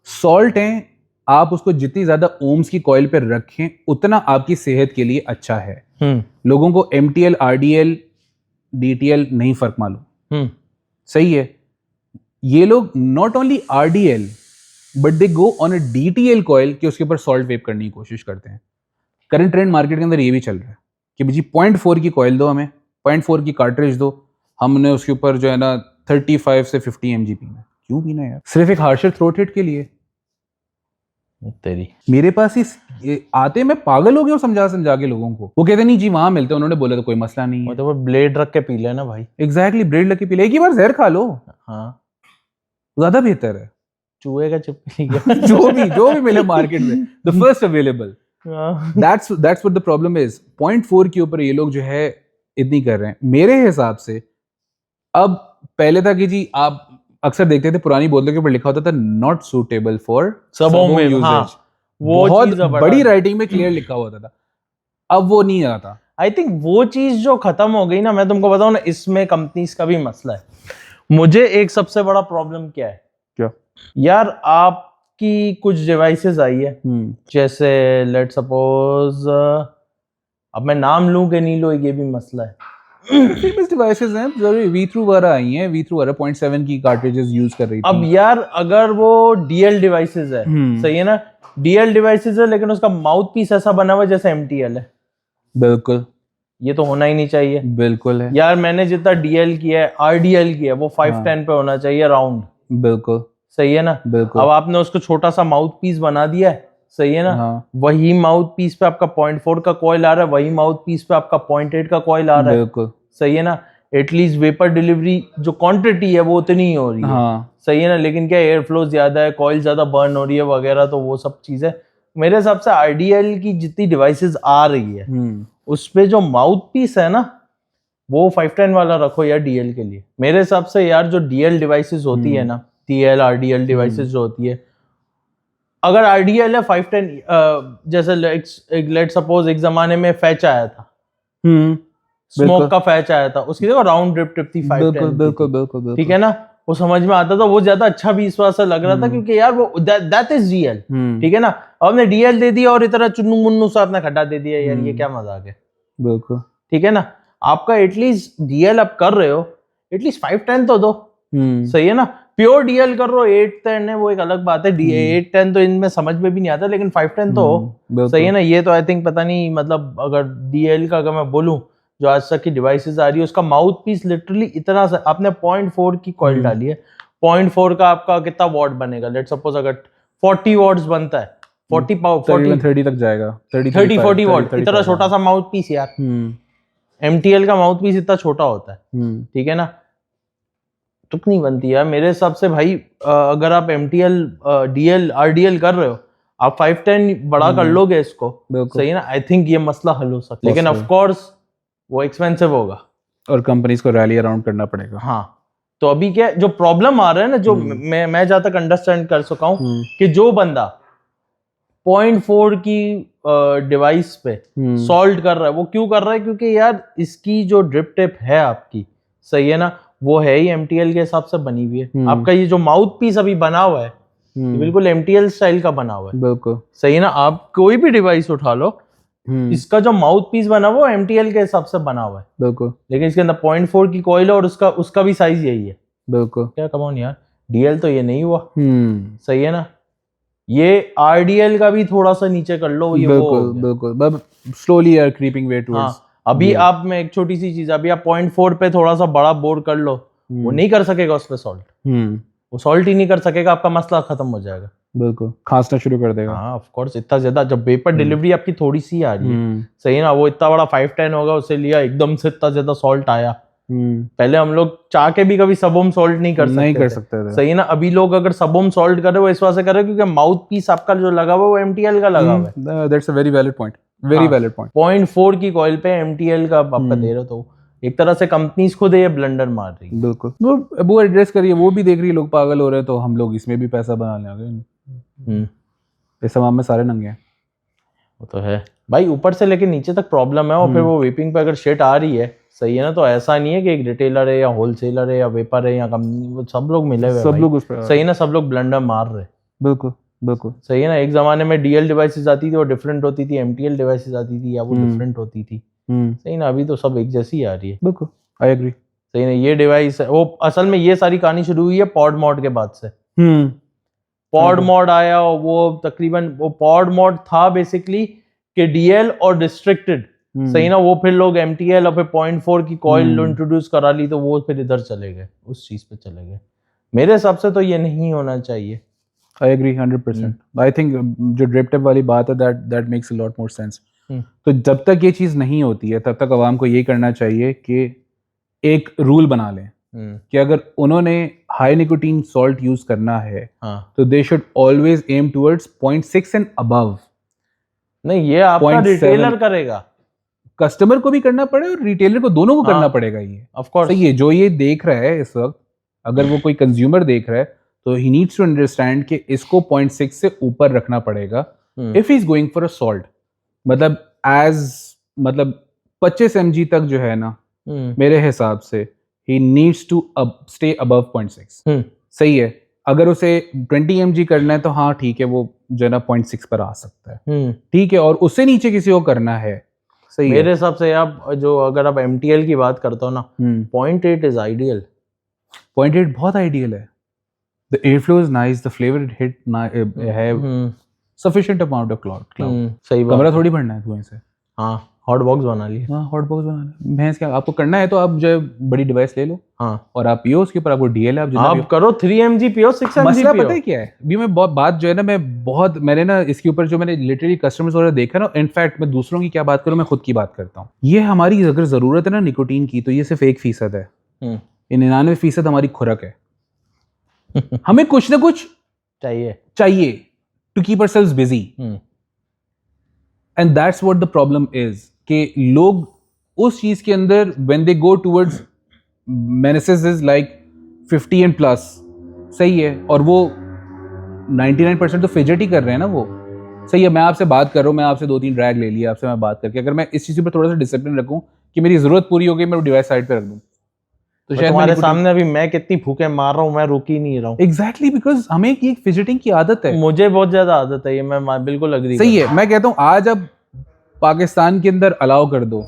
Speaker 1: सॉल्ट है, आप उसको जितनी ज्यादा ओम्स की कॉइल पे रखें उतना आपकी सेहत के लिए अच्छा है। लोगों को MTL, RDL, DTL नहीं फर्क मालूम। सही है। ये लोग not only RDL but they go on a DTL coil कि उसके ऊपर सॉल्ट वेप करने की कोशिश करते हैं। करंट ट्रेंड मार्केट के अंदर ये भी चल रहा है कि जी 0.4 की कॉइल दो, हमें 0.4 की कार्ट्रिज दो, हमने उसके ऊपर जो है ना 35 से 50 mg पीना। क्यों पीना यार? सिर्फ एक हार्शर थ्रोट हिट के लिए।
Speaker 2: तेरी
Speaker 1: मेरे पास ही आते, मैं पागल हो गया हूँ समझा के लोगों को। वो कहते नहीं जी वहां मिलते हैं, उन्होंने बोला तो कोई मसला नहीं है।
Speaker 2: तो वो ब्लेड रख के पी लेना भाई।
Speaker 1: एग्जैक्टली, ब्लेड लग के पी ले, एक ही बार जहर खा लो।
Speaker 2: हाँ,
Speaker 1: ज्यादा बेहतर है।
Speaker 2: चूहे का चिप
Speaker 1: जो भी मिले मार्केट में, the first available. That's what the problem is. 0.4 के ऊपर ये लोग जो है इतनी कर रहे हैं मेरे हिसाब से। अब पहले था कि जी आप अक्सर देखते थे पुरानी बोतलों के ऊपर लिखा होता था नॉट सूटेबल फॉर सब होम यूजेज। वो बहुत बड़ी राइटिंग में क्लियर लिखा होता था। अब वो नहीं आता।
Speaker 2: आई थिंक वो चीज जो खत्म हो गई ना, मैं तुमको बताऊं ना, इसमें कंपनीज का भी मसला है। मुझे एक सबसे बड़ा प्रॉब्लम क्या है,
Speaker 1: क्या
Speaker 2: यार, आपकी कुछ डिवाइसेस आई है, जैसे लेट सपोज, अब मैं नाम लूं कि नहीं लूं ये भी मसला है।
Speaker 1: फेमस डिवाइसेस हैं, जरूरी वी-थ्रू वगैरह आई हैं, वी-थ्रू वगैरह 0.7 की कार्ट्रिजेस यूज कर रही थी।
Speaker 2: अब यार अगर वो DL डिवाइसेस है, सही है ना, DL डिवाइसेस है, लेकिन उसका माउथ पीस ऐसा बना हुआ है जैसे MTL है।
Speaker 1: बिल्कुल,
Speaker 2: ये तो होना ही नहीं चाहिए।
Speaker 1: बिल्कुल है
Speaker 2: यार, मैंने जितना DL किया है, RDL किया है, वो 510 पे होना चाहिए राउंड।
Speaker 1: बिल्कुल
Speaker 2: सही है ना।
Speaker 1: बिल्कुल।
Speaker 2: अब आपने उसको छोटा सा माउथ पीस बना दिया है, सही है ना। वही माउथ पीस पे आपका 0.4 का कॉइल आ रहा है, वही माउथ पीस पे आपका 0.8 का कॉइल आ रहा है।
Speaker 1: बिल्कुल
Speaker 2: सही है ना। एटलीस्ट वेपर डिलीवरी जो क्वांटिटी है वो उतनी ही हो रही है। सही है ना। लेकिन क्या एयर फ्लो ज्यादा है, कॉइल ज्यादा बर्न हो रही है वगैरह, तो वो सब चीजें मेरे हिसाब से RDL की जितनी डिवाइसेस आ रही है उसपे जो माउथ पीस है ना, वो 510 वाला रखो यार DL के लिए। मेरे हिसाब से यार जो DL डिवाइसेस होती है ना, TL RDL डिवाइसेस जो होती है, अगर RDL है 510, जैसे लेट सपोज एक जमाने में फैच आया था, स्मोक का फैच आया था, उसकी देखो राउंड ड्रिप टिप थी 510।
Speaker 1: बिल्कुल
Speaker 2: ठीक है ना। वो समझ में आता था, वो ज्यादा अच्छा भी इस बात से लग रहा था क्योंकि यार वो दैट इज DL। ठीक है ना। अब हमने DL दे दिया और इतना चुन्नू मुन्नू सा अपना खड्डा दे दिया, यार ये क्या मजाक है।
Speaker 1: बिल्कुल
Speaker 2: ठीक है ना। आपका एटलीस्ट DL आप कर रहे हो, एटलीस्ट 510 तो दो। सही है ना। प्योर DL कर रहे हो, 810 है वो एक अलग बात है। 810 तो इनमें समझ में भी नहीं आता, लेकिन 510 तो हो। सही है ना। ये तो आई थिंक पता नहीं, मतलब अगर DL का अगर मैं बोलूं जो आज तक की डिवाइसेस आ रही है, उसका माउथ पीस लिटरली इतना सा, आपने 0.4 की कॉइल डाली है, 0.4 का आपका कितना वॉट बनेगा? लेट सपोज अगर 40 वॉट्स बनता है,
Speaker 1: 30 तक जाएगा,
Speaker 2: 30-40 वॉट, इतना छोटा सा माउथ पीस यार। MTL का माउथ पीस इतना छोटा होता है। ठीक है ना। तुक नहीं बनती यार मेरे हिसाब से भाई। अगर आप MTL DL RDL कर रहे हो, आप 510 बड़ा कर लोगे इसको, सही है ना, आई थिंक ये मसला हल हो सकता है। लेकिन ऑफ कोर्स वो एक्सपेंसिव होगा और
Speaker 1: कंपनीज को रैली अराउंड करना पड़ेगा।
Speaker 2: हाँ। तो अभी क्या जो प्रॉब्लम आ रहा है ना, जो मैं जहां तक अंडरस्टैंड कर सका हूं, कि जो बंदा 0.4 की डिवाइस पे सॉल्ट कर रहा है, वो क्यों कर रहा है? क्योंकि यार इसकी जो ड्रिप टिप है आपकी, सही है ना, वो है ही MTL के हिसाब से बनी हुई है। आपका ये जो माउथ पीस अभी बना हुआ है, बिल्कुल MTL स्टाइल का बना हुआ है।
Speaker 1: बिल्कुल
Speaker 2: सही है ना। आप कोई भी डिवाइस उठा लो, इसका जो माउथ पीस बना हुआ है MTL के हिसाब से बना हुआ है।
Speaker 1: बिल्कुल।
Speaker 2: लेकिन इसके अंदर 0.4 की कॉइल है और उसका भी साइज यही है।
Speaker 1: बिल्कुल।
Speaker 2: क्या कम ऑन यार, DL तो ये नहीं हुआ। सही है ना। ये RDL का भी थोड़ा सा नीचे कर लो, ये
Speaker 1: बिल्कुल बिल्कुल, slowly are creeping way towards.
Speaker 2: अभी आप में एक छोटी सी चीज, अभी आप 0.4 पे थोड़ा सा बड़ा बोर कर लो, वो नहीं कर सकेगा उस पे सॉल्ट। वो सॉल्ट ही नहीं कर सकेगा, आपका मसला खत्म हो जाएगा।
Speaker 1: बिल्कुल खांसना शुरू कर देगा।
Speaker 2: हाँ ऑफ कोर्स, इतना ज्यादा जब वेपर डिलीवरी आपकी थोड़ी सी आ रही है, सही ना, वो इतना बड़ा 510 होगा, उसे लिया एकदम से इतना ज्यादा सॉल्ट आया। पहले हम लोग चाह के भी कभी सबोम सॉल्ट नहीं कर सकते थे। सही ना, अभी लोग अगर सबोम सॉल्ट करे वो इस वजह से करे क्योंकि माउथ पीस आपका जो लगा हुआ वो MTL का लगा हुआ है।
Speaker 1: That's a very valid point, very valid point.
Speaker 2: 0.4 की कॉइल पे MTL का आपका दे रहे हो, तो एक तरह से कंपनीज खुद ये ब्लंडर मार रही है।
Speaker 1: बिल्कुल, वो एड्रेस करिए, वो भी देख रही है लोग पागल हो रहे हैं, तो हम लोग इसमें भी पैसा बना लेंगे। इस समाज में सारे नंगे हैं।
Speaker 2: वो तो है भाई, ऊपर से लेके नीचे तक प्रॉब्लम है। और फिर वो वेपिंग पे अगर शेट आ रही है, सही है ना, तो ऐसा नहीं है कि एक रिटेलर है या होलसेलर है या वेपर है या कंपनी, वो सब लोग मिले हुए, सब लोग उस पर, सही है ना, सब लोग ब्लंडर मार रहे।
Speaker 1: बिल्कुल बिल्कुल
Speaker 2: सही है ना। एक जमाने में DL डिवाइसेस आती थी, वो डिफरेंट होती थी, MTL डिवाइसेस आती थी या वो डिफरेंट होती थी। सही ना, अभी तो सब एक जैसी आ रही है।
Speaker 1: बिल्कुल, आई एग्री।
Speaker 2: सही ना, ये डिवाइस वो असल में ये सारी कहानी शुरू हुई है पॉड मॉड के बाद से। पॉड मॉड आया, वो तकरीबन वो पॉड मॉड था बेसिकली कि DL और रिस्ट्रिक्टेड, सही ना, वो फिर लोग MTL और फिर 0.4 की कॉइल इंट्रोड्यूस करा ली, तो वो फिर इधर चले गए, उस चीज पे चले गए। मेरे हिसाब से तो ये नहीं होना चाहिए।
Speaker 1: I agree 100%। आई थिंक जो ड्रिप टिप वाली बात है, that makes a lot more sense. तो जब तक ये चीज नहीं होती है तब तक आवाम को ये करना चाहिए कि एक रूल बना लें कि अगर उन्होंने हाई निकोटीन सॉल्ट यूज करना है तो they should always aim towards 0.6 and above.
Speaker 2: नहीं, ये आपका रिटेलर करेगा,
Speaker 1: कस्टमर को भी करना पड़े और रिटेलर को, दोनों को करना पड़ेगा। ये ऑफ कोर्स सही है। जो ये देख रहा है इस वक्त, अगर वो कोई कंज्यूमर देख रहा है, तो ही नीड्स टू अंडरस्टैंड कि इसको 0.6 से ऊपर रखना पड़ेगा if he is going for a salt. मतलब 25 mg तक जो है ना, मेरे हिसाब से ही नीड्स टू स्टे अबव 0.6। सही है। अगर उसे 20 mg करना है तो हाँ ठीक है, वो जो है ना 0.6 पर आ सकता है, ठीक है। और उससे नीचे किसी को करना है, सही
Speaker 2: मेरे हिसाब से आप जो अगर आप MTL की बात करते हो ना, 0.8 इज आइडियल।
Speaker 1: 0.8 बहुत आइडियल है। The airflow is nice, the flavor it hit have sufficient amount of cloud।
Speaker 2: सही बात।
Speaker 1: कमरा थोड़ी भरना है धुएं से।
Speaker 2: हाँ, हॉट बॉक्स बना लिए।
Speaker 1: हाँ, हॉट बॉक्स बना लिया। भैंस क्या, आपको करना है तो आप जो बड़ी डिवाइस ले लो,
Speaker 2: हाँ,
Speaker 1: और आप पियो, उसके ऊपर आपको DL है,
Speaker 2: आप करो 3 mg पियो, 6 mg
Speaker 1: मसला पता है क्या है? अभी मैं बहुत बात जो है ना, मैंने ना इसके ऊपर जो मैंने लिटरली कस्टमर्स वगैरह देखा ना, इनफैक्ट मैं दूसरों की क्या बात करूं, मैं खुद की बात करता हूँ। ये हमारी अगर जरूरत है ना निकोटीन की, तो ये सिर्फ 1% है। ये 99% हमारी खुराक है। हमें कुछ ना कुछ चाहिए to keep ourselves busy, and that's what the problem is कि लोग उस चीज के अंदर when they go towards menses is like 50 and plus, सही है, और वो 99% तो फिजट ही कर रहे हैं ना वो। सही है, मैं आपसे बात कर रहा हूँ, मैं आपसे 2-3 ड्रैग ले लिया आपसे, मैं बात करके अगर मैं इस चीज पर थोड़ा सा डिसिप्लिन रखूं कि मेरी जरूरत पूरी हो गई, मैं डिवाइस साइड पे रख दूं, तो शायद
Speaker 2: तुम्हारे सामने अभी मैं कितनी फूके मार रहा हूँ, मैं रुक ही नहीं रहा हूँ।
Speaker 1: एग्जैक्टली, बिकॉज हमें एक फिजिटिंग की आदत है।
Speaker 2: मुझे बहुत ज्यादा आदत है ये, मैं बिल्कुल अग्री।
Speaker 1: सही है, मैं कहता हूँ आज अब पाकिस्तान के अंदर अलाउ कर दो,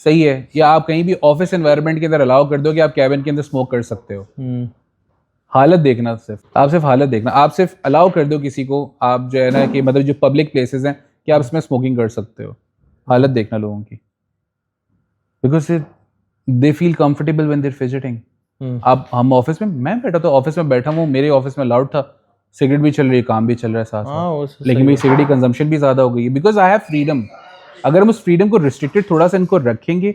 Speaker 1: सही है, या आप कहीं भी ऑफिस एनवायरनमेंट के अंदर अलाउ कर दो कि आप कैबिन के अंदर स्मोक कर सकते हो। हालत देखना, आप सिर्फ हालत देखना, आप सिर्फ अलाउ कर दो किसी को, आप जो है ना कि मतलब जो पब्लिक प्लेसेस हैं कि आप इसमें स्मोकिंग कर सकते हो, हालत देखना लोगों की, because they feel comfortable when they're fidgeting. अब हम ऑफिस में, मैं बैठा तो ऑफिस में बैठा हूँ, मेरे ऑफिस में लाउड था, सिगरेट भी चल रही है, काम भी चल रहा है साथ साथ, लेकिन मेरी सिगरेट की कंजम्पशन भी ज्यादा हो गई है, बिकॉज आई हैव फ्रीडम। अगर हम उस फ्रीडम को रिस्ट्रिक्टेड थोड़ा सा इनको रखेंगे,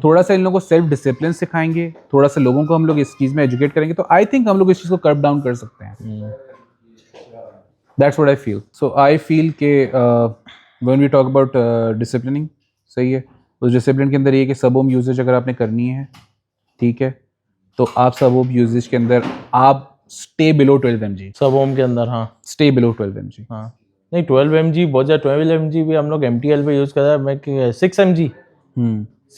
Speaker 1: थोड़ा सा इन लोगों को सेल्फ डिसिप्लिन सिखाएंगे, थोड़ा सा लोगों को हम लोग इस चीज में एजुकेट करेंगे, तो आई थिंक हम लोग इस चीज को कर्ब डाउन कर सकते हैं। That's what I feel. So I feel के when we talk about disciplining, सही है, उस डिसिप्लिन के अंदर ये कि सब होम यूजेज अगर आपने करनी है, ठीक है, तो आप सब होम यूजेज के अंदर आप स्टे बिलो 12 mg, सब होम के अंदर, हाँ, स्टे बिलो 12 mg। हाँ, नहीं 12 mg बहुत ज्यादा, 12 mg भी हम लोग MTL पे यूज कर रहे हैं, मैं 6 mg,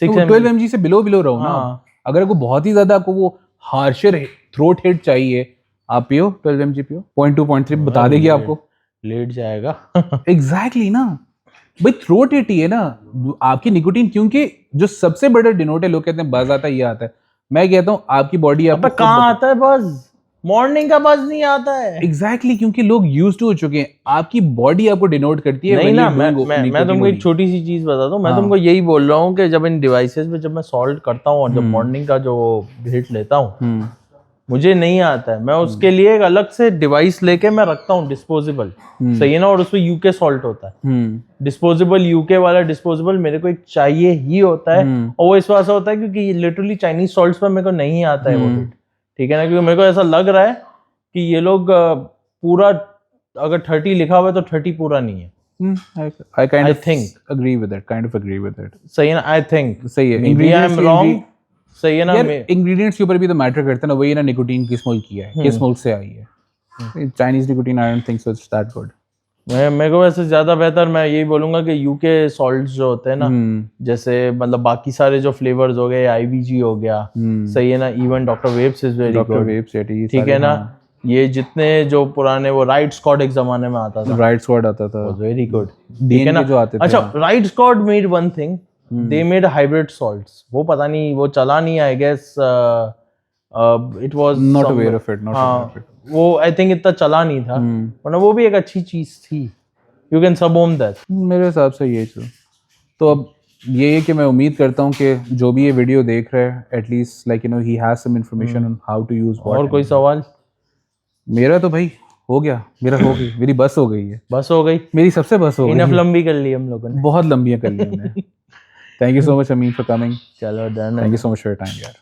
Speaker 1: 12 mg से बिलो रहो ना। अगर आपको बहुत ही ज्यादा आपको वो हार्शर थ्रोट हिट चाहिए, आप पियो 12 mg पियो, 0.2 0.3 बता देगी आपको, लेट जाएगा। एग्जैक्टली ना भाई, थ्रोट हिट ही है ना आपकी निकोटीन, क्योंकि जो सबसे बड़ा डिनोट है, लोग कहते हैं बज आता है, ये आता है, मैं कहता हूँ आपकी बॉडी आपको कहाँ आता है बज, मॉर्निंग का बज नहीं आता है। एग्जैक्टली, क्योंकि लोग यूज्ड टू हो चुके हैं, आपकी बॉडी आपको डिनोट करती है। नहीं ना, मैं तुमको एक छोटी सी चीज बता दूं, मैं तुमको यही बोल रहा हूँ कि जब इन डिवाइसेस में जब मैं सॉल्ट करता हूँ और जब मॉर्निंग का जो हिट लेता हूँ,
Speaker 2: मुझे नहीं आता है, मैं उसके लिए एक अलग से डिवाइस लेके मैं रखता हूँ, डिस्पोजेबल, सही है ना, और उसमें यूके सॉल्ट होता है, डिस्पोजेबल, यूके वाला डिस्पोजेबल मेरे को एक चाहिए ही होता है, और वो इस वजह से होता है क्योंकि ये लिटरली चाइनीज सॉल्ट्स पर मेरे को नहीं आता है वो हिट, ठीक है ना, क्योंकि मेरे को ऐसा लग रहा है कि ये लोग पूरा अगर 30 लिखा हुआ है तो 30 पूरा नहीं है।
Speaker 1: I kind
Speaker 2: I
Speaker 1: of
Speaker 2: think.
Speaker 1: agree with it, kind of agree with it.
Speaker 2: सही है ना, आई थिंक
Speaker 1: सही है,
Speaker 2: maybe I am wrong, सही है ना,
Speaker 1: यार इंग्रेडिएंट्स के ऊपर भी तो मैटर करता है ना, वही ना निकोटीन किस मुल्क की है, किस मुल्क से आई है, Chinese nicotine I don't think so it's that good.
Speaker 2: मेरे को वैसे ज्यादा बेहतर मैं यही बोलूंगा कि यूके सॉल्ट्स जो होते हैं ना, जैसे मतलब बाकी सारे जो फ्लेवर्स हो गए, आईवीजी हो गया, सही है ना, even doctor vapes is very good, ठीक है ना, ये जितने जो पुराने वो राइट स्कॉट एक जमाने में आता था,
Speaker 1: राइट स्क्वाड आता था,
Speaker 2: वेरी गुड,
Speaker 1: ठीक है ना, जो आते थे।
Speaker 2: अच्छा, right Scott made one thing, they made hybrid salts, वो पता नहीं वो चला नहीं, I guess it was
Speaker 1: not aware of it, not aware of it,
Speaker 2: वो आई थिंक इतना चला नहीं था, वरना वो भी एक अच्छी चीज थी, यू कैन सबोम दैट,
Speaker 1: मेरे हिसाब से ये तो अब ये है कि मैं उम्मीद करता हूँ कि जो भी ये वीडियो देख रहे हैं at least like you know he has some information on how to use what.
Speaker 2: और कोई सवाल?
Speaker 1: मेरा तो भाई हो गया, मेरा हो गई, मेरी बस हो गई है,
Speaker 2: बस हो गई,
Speaker 1: मेरी सबसे बस हो गई,
Speaker 2: इनफ लंबी कर ली हम लोगों ने,
Speaker 1: बहुत लंबियां कर ली हमने। Thank you so much Amin for coming,
Speaker 2: चलो done,
Speaker 1: thank you so much for your time यार।